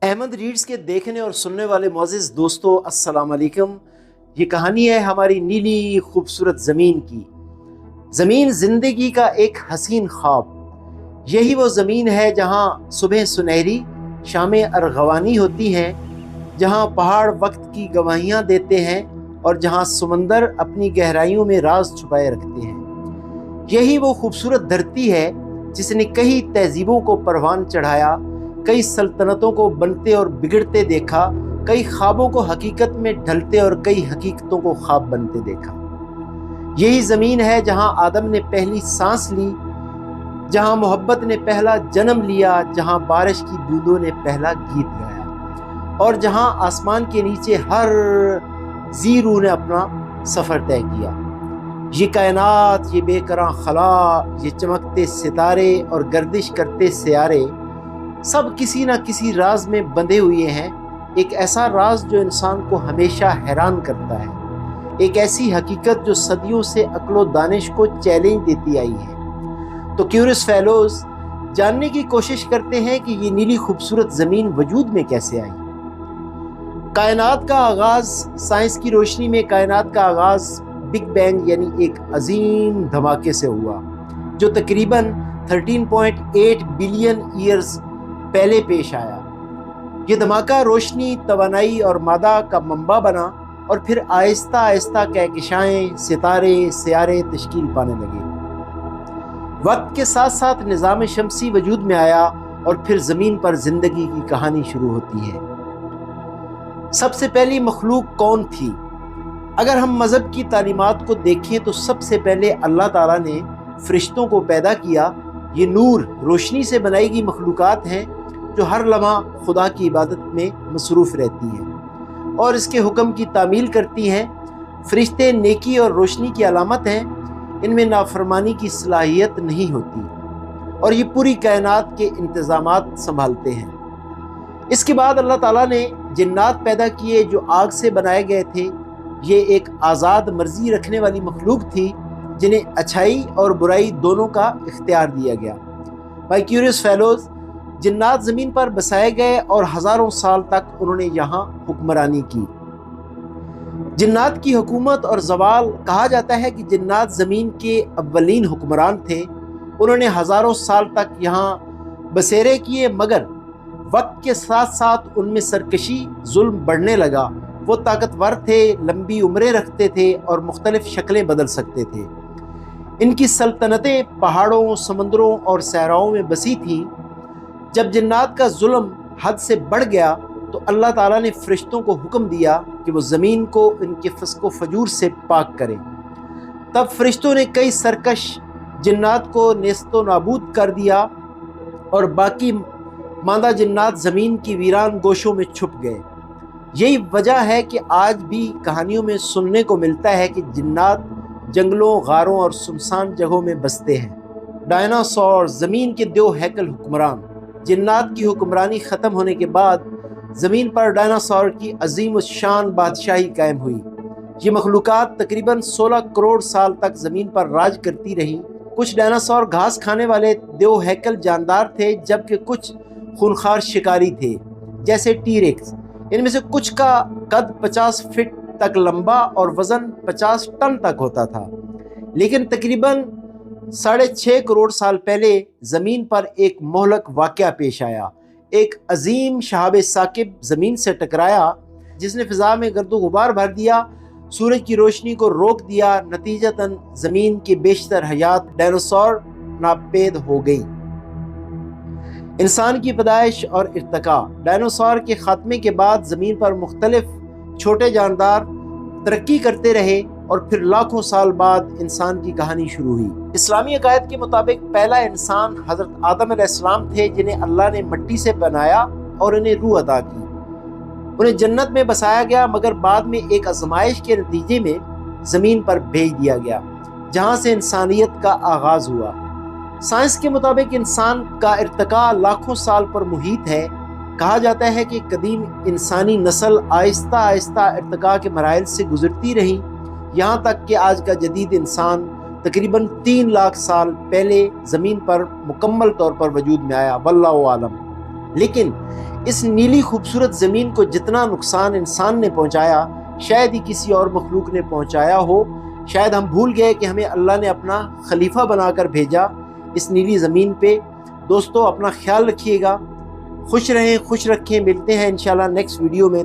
Ahmad reads के देखने और सुनने वाले मोअज़्ज़िज़ दोस्तों, अस्सलाम वालेकुम। ये कहानी है हमारी नीली खूबसूरत ज़मीन की। ज़मीन ज़िंदगी का एक हसीन ख्वाब। यही वो ज़मीन है जहाँ सुबह सुनहरी शामें अरगवानी होती हैं, जहाँ पहाड़ वक्त की गवाहियाँ देते हैं और जहाँ समंदर अपनी गहराइयों में राज छुपाए रखते हैं। यही वो खूबसूरत धरती है जिसने कई तहजीबों को परवान चढ़ाया, कई सल्तनतों को बनते और बिगड़ते देखा, कई ख्वाबों को हकीकत में ढलते और कई हकीकतों को ख्वाब बनते देखा। यही ज़मीन है जहाँ आदम ने पहली सांस ली, जहाँ मोहब्बत ने पहला जन्म लिया, जहाँ बारिश की बूंदों ने पहला गीत गाया और जहाँ आसमान के नीचे हर जी रूह ने अपना सफ़र तय किया। ये कायनात, ये बेकरां खला, ये चमकते सितारे और गर्दिश करते सियारे सब किसी न किसी राज में बंधे हुए हैं। एक ऐसा राज जो इंसान को हमेशा हैरान करता है, एक ऐसी हकीकत जो सदियों से अक्लो दानिश को चैलेंज देती आई है। तो क्यूरियस फेलोज जानने की कोशिश करते हैं कि ये नीली खूबसूरत ज़मीन वजूद में कैसे आई। कायनात का आगाज़, साइंस की रोशनी में कायनात का आगाज़ बिग बैंग यानी एक अजीम धमाके से हुआ, जो तकरीबन 13.8 बिलियन ईयर्स पहले पेश आया। ये धमाका रोशनी, तवानाई और मादा का मंबा बना और फिर आहिस्ता आहिस्ता कहकशाएं, सितारे, सियारे तश्कील पाने लगे। वक्त के साथ साथ निज़ाम शमसी वजूद में आया और फिर ज़मीन पर ज़िंदगी की कहानी शुरू होती है। सबसे पहली मखलूक कौन थी? अगर हम मज़हब की तालीमात को देखें तो सबसे पहले अल्लाह ताला ने फ़रिश्तों को पैदा किया। ये नूर, रोशनी से बनाई गई मखलूक़ात हैं जो हर लम्हा खुदा की इबादत में मसरूफ़ रहती हैं और इसके हुक्म की तामील करती हैं। फ़रिश्ते नेकी और रोशनी की अलामत हैं, इनमें नाफरमानी की सलाहियत नहीं होती और ये पूरी कायनात के इंतज़ामात संभालते हैं। इसके बाद अल्लाह ताला ने जिन्नात पैदा किए जो आग से बनाए गए थे। ये एक आज़ाद मर्जी रखने वाली मखलूक थी जिन्हें अच्छाई और बुराई दोनों का इख्तियार दिया गया। माय क्यूरियस फेलोज, जिन्नात ज़मीन पर बसाए गए और हज़ारों साल तक उन्होंने यहाँ हुक्मरानी की। जिन्नात की हुकूमत और ज़वाल, कहा जाता है कि जिन्नात ज़मीन के अव्वलीन हुक्मरान थे। उन्होंने हज़ारों साल तक यहाँ बसेरे किए, मगर वक्त के साथ साथ उनमें सरकशी, जुल्म बढ़ने लगा। वो ताकतवर थे, लंबी उम्रें रखते थे और मुख्तलिफ शक्लें बदल सकते थे। इनकी सल्तनतें पहाड़ों, समंदरों और सहराओं में बसी थीं। जब जिन्नात का जुल्म हद से बढ़ गया तो अल्लाह ताला ने फ़रिश्तों को हुक्म दिया कि वो ज़मीन को इनके फ़िस्क़ो फ़जूर से पाक करें। तब फ़रिश्तों ने कई सरकश जिन्नात को नेस्तो नाबूद कर दिया और बाकी मादा जिन्नात ज़मीन की वीरान गोशों में छुप गए। यही वजह है कि आज भी कहानियों में सुनने को मिलता है कि जिन्नात जंगलों, गारों और सुनसान जगहों में बसते हैं। डायनासोर, ज़मीन के दो हैकल हुक्मरान। जिन्नात की हुक्मरानी ख़त्म होने के बाद ज़मीन पर डायनासोर की अजीम शान बादशाही कायम हुई। ये मखलूक़ात तकरीबन 16 करोड़ साल तक ज़मीन पर राज करती रहीं। कुछ डायनासोर घास खाने वाले दो हैकल जानदार थे, जबकि कुछ खूनखार शिकारी थे जैसे टीरेक्स। इनमें से कुछ का कद 50 फीट तक लंबा और वज़न 50 टन तक होता था। लेकिन तकरीबन 6.5 करोड़ साल पहले ज़मीन पर एक मोहलक वाक़या पेश आया। एक अजीम शहाब साकिब ज़मीन से टकराया जिसने फ़िज़ा में गर्दो गुबार भर दिया, सूरज की रोशनी को रोक दिया। नतीजतन ज़मीन की बेशतर हयात डायनासोर नापेद हो गई। इंसान की पैदाइश और इर्तिका। डायनासोर के ख़ात्मे के बाद ज़मीन पर मुख्तलिफ छोटे जानदार तरक्की करते रहे और फिर लाखों साल बाद इंसान की कहानी शुरू हुई। इस्लामी अकायद के मुताबिक पहला इंसान हज़रत आदम अलैहिस्सलाम थे, जिन्हें अल्लाह ने मिट्टी से बनाया और इन्हें रूह अता की। उन्हें जन्नत में बसाया गया, मगर बाद में एक आजमाइश के नतीजे में ज़मीन पर भेज दिया गया, जहाँ से इंसानियत का आगाज़ हुआ। साइंस के मुताबिक इंसान का इर्तिका लाखों साल पर मुहित है। कहा जाता है कि कदीम इंसानी नस्ल आहिस्ता आहिस्ता इर्तिका के मराइल से गुजरती रही, यहाँ तक कि आज का जदीद इंसान तकरीबन 3 लाख साल पहले ज़मीन पर मुकम्मल तौर पर वजूद में आया। वल्लाहु आलम। لیکن اس نیلی خوبصورت زمین کو جتنا نقصان انسان نے پہنچایا شاید ہی کسی اور مخلوق نے پہنچایا ہو. شاید ہم بھول گئے کہ ہمیں اللہ نے اپنا خلیفہ بنا کر بھیجا اس نیلی زمین پہ. دوستو اپنا خیال رکھیے گا, خوش رہیں, خوش رکھیں. ملتے ہیں انشاءاللہ نیکسٹ ویڈیو میں.